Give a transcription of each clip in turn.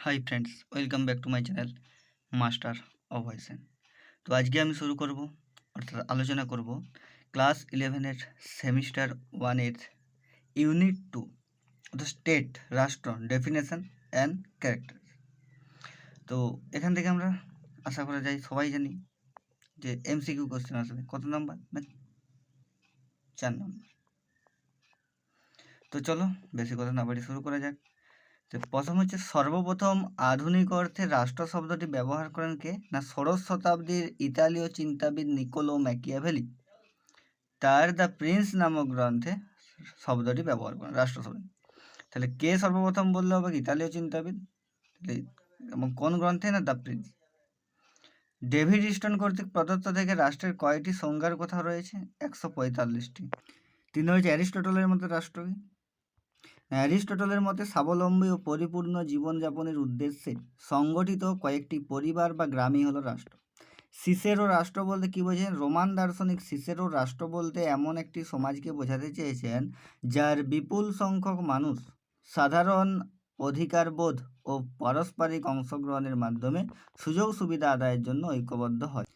High friends, welcome back to my channel master of ভয়েসেন। তো আজকে আমি শুরু করব অর্থাৎ আলোচনা করব ক্লাস 11-এর সেমিস্টার 1-এর ইউনিট 2 অর্থাৎ স্টেট রাষ্ট্র ডেফিনেশন অ্যান্ড ক্যারেক্টার। তো এখান থেকে আমরা আশা করা যায় সবাই জানি যে এমসিকিউ কোশ্চেন আসবে কত নাম্বার না 4 নাম্বার। তো চলো বেশি কথা না বাড়ি শুরু করা যাক। তো প্রথম হচ্ছে সর্বপ্রথম আধুনিক অর্থে রাষ্ট্র শব্দটি ব্যবহার করেন কে না ষোড়শ শতাব্দীর ইতালীয় চিন্তাবিদ নিকোলো ম্যাকিয়াভেলি তার দ্য প্রিন্স নামক গ্রন্থে শব্দটি ব্যবহার করেন রাষ্ট্র শব্দ। তাহলে কে সর্বপ্রথম বললে হবে ইতালীয় চিন্তাবিদ, এবং কোন গ্রন্থে না দ্য প্রিন্স। ডেভিড ইস্টন কর্তৃক প্রদত্ত থেকে রাষ্ট্রের কয়টি সংজ্ঞার কথা রয়েছে 145টি। তিনি হচ্ছে অ্যারিস্টটলের মতো রাষ্ট্র। অ্যারিস্টটলের মতে স্বাবলম্বী ও পরিপূর্ণ জীবনযাপনের উদ্দেশ্যে সংগঠিত কয়েকটি পরিবার বা গ্রামই হলো রাষ্ট্র। সিসেরো রাষ্ট্র বলতে কী বোঝেন? রোমান দার্শনিক সিসেরো রাষ্ট্র বলতে এমন একটি সমাজকে বোঝাতে চেয়েছেন যার বিপুল সংখ্যক মানুষ সাধারণ অধিকারবোধ ও পারস্পরিক অংশগ্রহণের মাধ্যমে সুযোগ সুবিধা আদায়ের জন্য ঐক্যবদ্ধ হয়।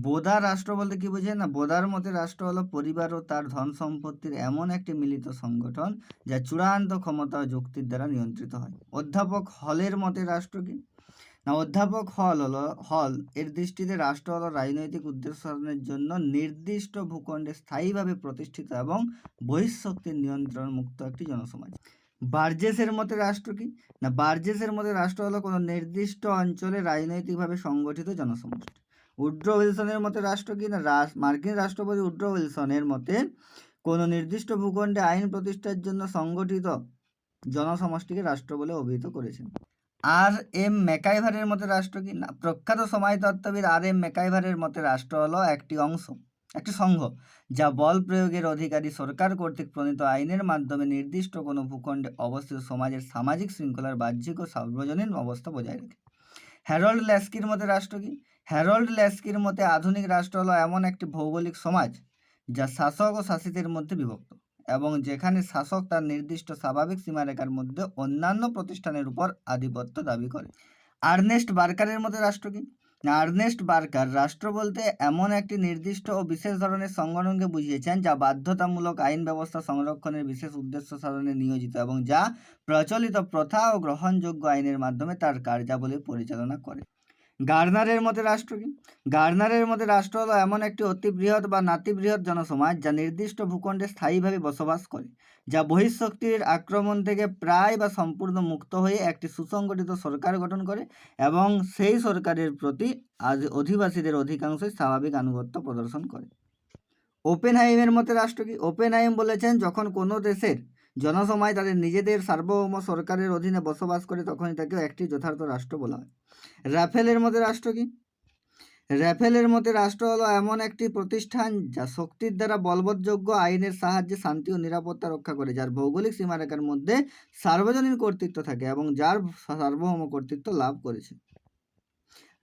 বোদা রাষ্ট্র বলতে কি বোঝে না? বোদার মতে রাষ্ট্র হলো পরিবার ও তার ধন সম্পত্তির এমন একটি মিলিত সংগঠন যা চূড়ান্ত ক্ষমতা ও যুক্তির দ্বারা নিয়ন্ত্রিত হয়। অধ্যাপক হলের মতে রাষ্ট্র কি না? অধ্যাপক হল এর দৃষ্টিতে রাষ্ট্র হলো রাজনৈতিক উদ্দেশ্য সাধনের জন্য নির্দিষ্ট ভূখণ্ডে স্থায়ীভাবে প্রতিষ্ঠিত এবং বহিঃশক্তির নিয়ন্ত্রণ মুক্ত একটি জনসমাজ। বার্জেসের মতে রাষ্ট্র কি না? বার্জেসের মতে রাষ্ট্র হলো কোনো নির্দিষ্ট অঞ্চলে রাজনৈতিকভাবে সংগঠিত জনসমষ্টি। উড্রো উইলসনের মতে রাষ্ট্র কি না? মার্কিন রাষ্ট্রপতি উড্রো উইলসনের মতে কোনো নির্দিষ্ট ভূখণ্ডে আইন প্রতিষ্ঠার জন্য সংগঠিত জনসমষ্টিকে রাষ্ট্র বলে অভিহিত করেছেন। আর এম ম্যাকাইভারের মতে রাষ্ট্র কি না? প্রখ্যাত সমাজতত্ত্ববিদ আর এম ম্যাকাইভারের মতে রাষ্ট্র হলো একটি সংঘ যা বল প্রয়োগের অধিকারী সরকার কর্তৃক প্রণীত আইনের মাধ্যমে নির্দিষ্ট কোনো ভূখণ্ডে অবস্থিত সমাজের সামাজিক শৃঙ্খলার বাহ্যিক ও সার্বজনীন অবস্থা বজায় রাখে। হ্যারল্ড ল্যাস্কির মতে রাষ্ট্র কি? হ্যারল্ড ল্যাস্কির মতে আধুনিক রাষ্ট্র হলো এমন একটি ভৌগোলিক সমাজ যা শাসক ও শাসিতের মধ্যে বিভক্ত এবং যেখানে শাসক তার নির্দিষ্ট স্বাভাবিক সীমারেখার মধ্যে অন্যান্য প্রতিষ্ঠানের উপর আধিপত্য দাবি করে। আর্নেস্ট বার্কারের মতে রাষ্ট্র কি? আর্নেস্ট বার্কার রাষ্ট্র বলতে এমন একটি নির্দিষ্ট ও বিশেষ ধরনের সংগঠনকে বুঝিয়েছেন যা বাধ্যতামূলক আইন ব্যবস্থা সংরক্ষণের বিশেষ উদ্দেশ্য সাধনে নিয়োজিত এবং যা প্রচলিত প্রথা ও গ্রহণযোগ্য আইনের মাধ্যমে তার কার্যাবলী পরিচালনা করে। গার্নারের মতে রাষ্ট্র কি? গার্নারের মতে রাষ্ট্র হলো এমন একটি অতি বৃহৎ বা নাতিবৃহৎ জনসমাজ যা নির্দিষ্ট ভূখণ্ডে স্থায়ীভাবে বসবাস করে, যা বহিঃশক্তির আক্রমণ থেকে প্রায় বা সম্পূর্ণ মুক্ত হয়ে একটি সুসংগঠিত সরকার গঠন করে এবং সেই সরকারের প্রতি অধিবাসীদের অধিকাংশই স্বাভাবিক আনুগত্য প্রদর্শন করে। ওপেনহাইমের মতে রাষ্ট্র কি? ওপেনহাইম বলেছেন যখন কোনো দেশের জনসমাজ তাদের নিজেদের সার্বভৌম সরকারের অধীনে বসবাস করে তখনই তাকে একটি যথার্থ রাষ্ট্র বলা হয়। রাফেলের মতে রাষ্ট্র কি? রাফেলের মতে রাষ্ট্র হলো এমন একটি প্রতিষ্ঠান যা শক্তির দ্বারা বলবৎযোগ্য আইনের সাহায্যে শান্তি ও নিরাপত্তা রক্ষা করে, যার ভৌগোলিক সীমারেখার মধ্যে সার্বজনীন কর্তৃত্ব থাকে এবং যার সার্বভৌম কর্তৃত্ব লাভ করেছে।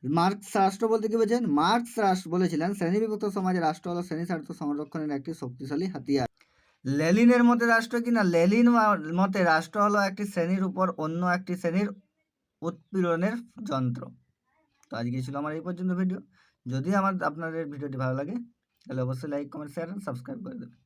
মার্কস রাষ্ট্র বলতে কি বোঝেন? মার্কস রাষ্ট্র বলেছিলেন শ্রেণীবিভক্ত সমাজে রাষ্ট্র হলো শ্রেণী স্বার্থ সংরক্ষণের একটি শক্তিশালী হাতিয়ার। লেনিনের মতে রাষ্ট্র কি না? লেনিন মতে রাষ্ট্র হলো একটি শ্রেণীর উপর অন্য একটি শ্রেণীর উৎপীড়নের যন্ত্র। তো আজকে ছিল আমার এই পর্যন্ত ভিডিও। যদি আপনাদের ভিডিওটি ভালো লাগে তাহলে অবশ্যই লাইক, কমেন্ট, শেয়ার এবং সাবস্ক্রাইব করে দেবেন।